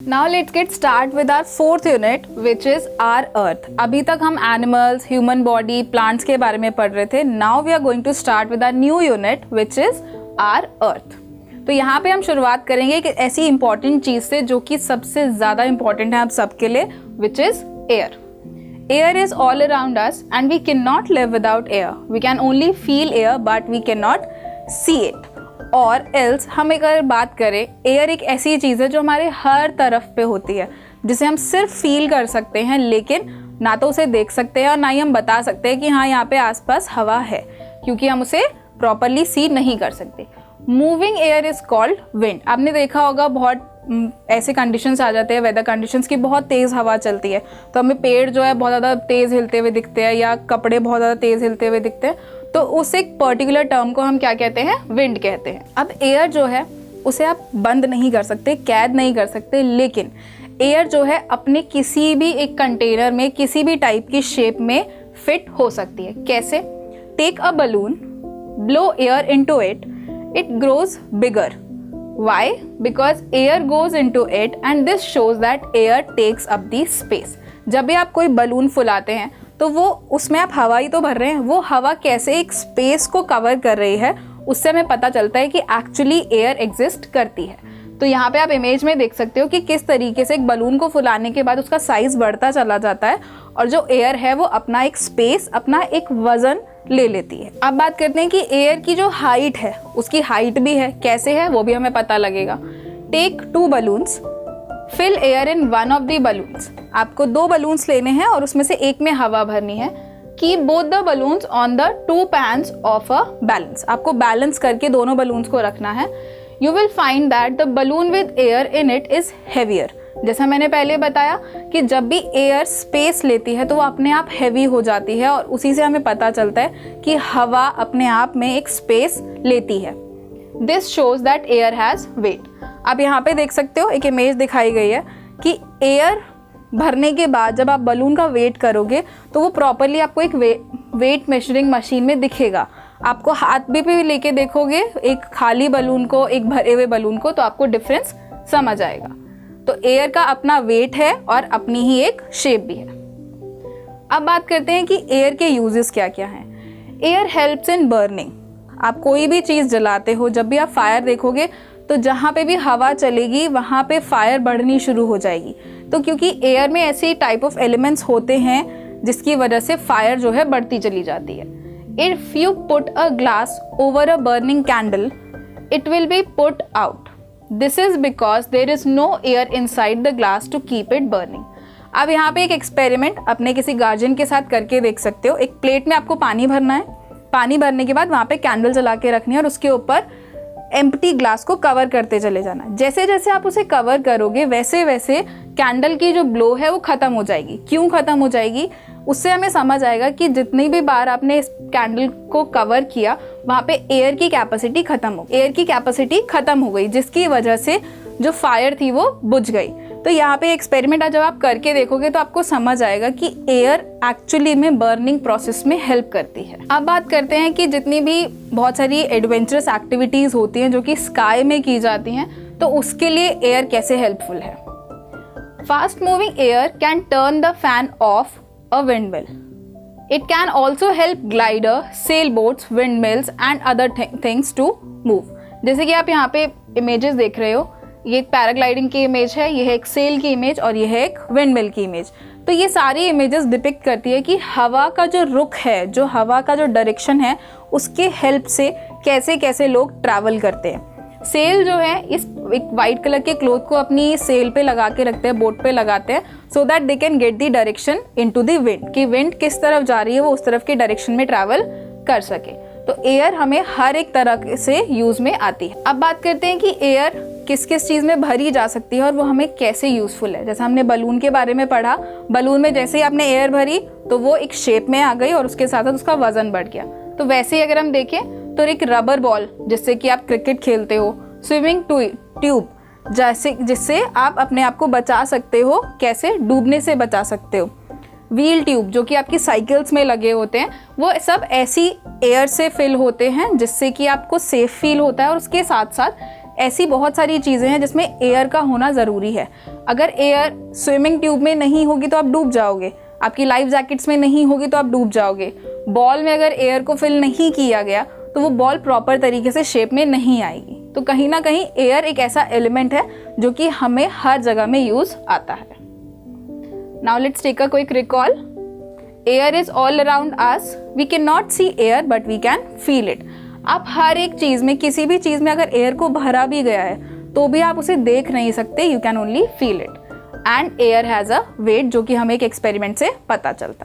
Now let's get start with our fourth unit which is our earth. अभी तक हम animals, human body, plants के बारे में पढ़ रहे थे. Now we are going to start with our new unit which is our earth. तो यहाँ पे हम शुरुआत करेंगे एक ऐसी इंपॉर्टेंट चीज़ से जो कि सबसे ज़्यादा इंपॉर्टेंट है आप सबके लिए, which is air. Air is all around us and we cannot live without air. We can only feel air but we cannot see it. और एल्स हम अगर बात करें, एयर एक ऐसी चीज़ है जो हमारे हर तरफ पे होती है, जिसे हम सिर्फ फील कर सकते हैं, लेकिन ना तो उसे देख सकते हैं और ना ही हम बता सकते हैं कि हाँ यहाँ पे आसपास हवा है, क्योंकि हम उसे प्रॉपरली सी नहीं कर सकते. Moving air is called wind. आपने देखा होगा बहुत ऐसे कंडीशंस आ जाते हैं, वेदर कंडीशंस की बहुत तेज़ हवा चलती है तो हमें पेड़ जो है बहुत ज़्यादा तेज़ हिलते हुए दिखते हैं या कपड़े बहुत ज़्यादा तेज़ हिलते हुए दिखते हैं, तो उस एक पर्टिकुलर टर्म को हम क्या कहते हैं, विंड कहते हैं. अब एयर जो है उसे आप बंद नहीं कर सकते, कैद नहीं कर सकते, लेकिन एयर जो है अपने किसी भी एक कंटेनर में किसी भी टाइप की शेप में फिट हो सकती है. कैसे? Take a balloon, blow air into it, it grows bigger. Why? Because air goes into it and this shows that air takes up the space. जब भी आप कोई बलून फुलाते हैं तो वो उसमें आप हवा ही तो भर रहे हैं, वो हवा कैसे एक स्पेस को कवर कर रही है उससे हमें पता चलता है कि एक्चुअली एयर एग्जिस्ट करती है. तो यहाँ पे आप इमेज में देख सकते हो कि किस तरीके से एक बलून को फुलाने के बाद उसका साइज बढ़ता चला जाता है और जो एयर है वो अपना एक स्पेस, अपना एक वजन ले लेती है. अब बात करते हैं कि एयर की जो हाइट है उसकी हाइट भी है, कैसे है वो भी हमें पता लगेगा. Take 2 balloons, fill air in one of the balloons. आपको 2 बलून्स लेने हैं और उसमें से एक में हवा भरनी है. Keep both the balloons on the 2 pans of a balance. आपको बैलेंस करके दोनों बलून्स को रखना है. You will find that the balloon with air in it is heavier. जैसा मैंने पहले बताया कि जब भी एयर स्पेस लेती है तो वो अपने आप हैवी हो जाती है और उसी से हमें पता चलता है कि हवा अपने आप में एक स्पेस लेती है. This shows that air has wait. आप यहाँ पे देख सकते हो एक इमेज दिखाई गई है कि एयर भरने के बाद जब आप बलून का वेट करोगे तो वो प्रॉपरली आपको एक वेट मेजरिंग मशीन में दिखेगा. आपको हाथ भी लेके देखोगे एक खाली बलून को, एक भरे हुए बलून को, तो आपको डिफरेंस समझ आएगा. तो एयर का अपना वेट है और अपनी ही एक शेप भी है. अब बात करते हैं कि एयर के यूजेस क्या क्या हैं. Air helps in burning. आप कोई भी चीज़ जलाते हो, जब भी आप फायर देखोगे तो जहाँ पे भी हवा चलेगी वहाँ पे फायर बढ़नी शुरू हो जाएगी. तो क्योंकि एयर में ऐसे टाइप ऑफ एलिमेंट्स होते हैं जिसकी वजह से फायर जो है बढ़ती चली जाती है. If you put a glass over a burning candle it will be put out. This is because there is no air inside the glass to keep it burning. अब यहाँ पे एक एक्सपेरिमेंट अपने किसी गार्जियन के साथ करके देख सकते हो. एक प्लेट में आपको पानी भरना है. पानी भरने के बाद वहाँ पे कैंडल जला के रखनी है और उसके ऊपर एम्प्टी ग्लास को कवर करते चले जाना है. जैसे जैसे आप उसे कवर करोगे वैसे वैसे कैंडल की जो ग्लो है वो ख़त्म हो जाएगी. क्यों ख़त्म हो जाएगी? उससे हमें समझ आएगा कि जितनी भी बार आपने इस कैंडल को कवर किया वहाँ पे एयर की कैपेसिटी ख़त्म हो गई, जिसकी वजह से जो फायर थी वो बुझ गई. तो यहाँ पे एक्सपेरिमेंट जब आप करके देखोगे तो आपको समझ आएगा कि एयर एक्चुअली में बर्निंग प्रोसेस में हेल्प करती है. अब बात करते हैं कि जितनी भी बहुत सारी एडवेंचरस एक्टिविटीज़ होती हैं जो कि स्काई में की जाती हैं, तो उसके लिए एयर कैसे हेल्पफुल है. Fast moving air can turn the fan of a windmill. It can also help glider, sailboats, windmills and other things to move. जैसे कि आप यहाँ पे इमेजेस देख रहे हो, ये एक पैराग्लाइडिंग की इमेज है, ये है एक सेल की इमेज और ये है एक विंडमिल की इमेज. तो ये सारी इमेजेस डिपिक्ट करती है कि हवा का जो रुख है, जो हवा का जो डायरेक्शन है, उसके हेल्प से कैसे कैसे लोग ट्रैवल करते हैं. सेल जो है इस एक वाइट कलर के क्लोथ को अपनी सेल पे लगा के रखते हैं, बोट पे लगाते हैं, so that they can get the direction into the wind, कि विंड किस तरफ जा रही है वो उस तरफ के डायरेक्शन में ट्रैवल कर सके. तो एयर हमें हर एक तरह से यूज में आती है. अब बात करते हैं कि एयर किस किस चीज़ में भरी जा सकती है और वो हमें कैसे यूजफुल है. जैसे हमने बलून के बारे में पढ़ा, बलून में जैसे ही आपने एयर भरी तो वो एक शेप में आ गई और उसके साथ साथ उसका वजन बढ़ गया. तो वैसे ही अगर हम देखें तो एक रबर बॉल जिससे कि आप क्रिकेट खेलते हो, स्विमिंग ट्यूब जैसे जिससे आप अपने आप को बचा सकते हो, कैसे डूबने से बचा सकते हो. व्हील ट्यूब जो कि आपकी साइकिल्स में लगे होते हैं, वो सब ऐसी एयर से फिल होते हैं जिससे कि आपको सेफ फील होता है और उसके साथ साथ ऐसी बहुत सारी चीज़ें हैं जिसमें एयर का होना ज़रूरी है। अगर एयर स्विमिंग ट्यूब में नहीं होगी तो आप डूब जाओगे, आपकी लाइफ जैकेट्स में नहीं होगी तो आप डूब जाओगे। बॉल में अगर एयर को फिल नहीं किया गया तो वो बॉल प्रॉपर तरीके से शेप में नहीं आएगी। तो कहीं ना कहीं एयर एक ऐसा एलिमेंट है जो कि हमें हर जगह में यूज आता है। Now let's take a quick recall. Air is all around us, we can not see air but we can feel it. आप हर एक चीज में, किसी भी चीज में अगर एयर को भरा भी गया है तो भी आप उसे देख नहीं सकते, you can only feel it. And air has a weight, जो कि हमें एक एक्सपेरिमेंट से पता चलता है।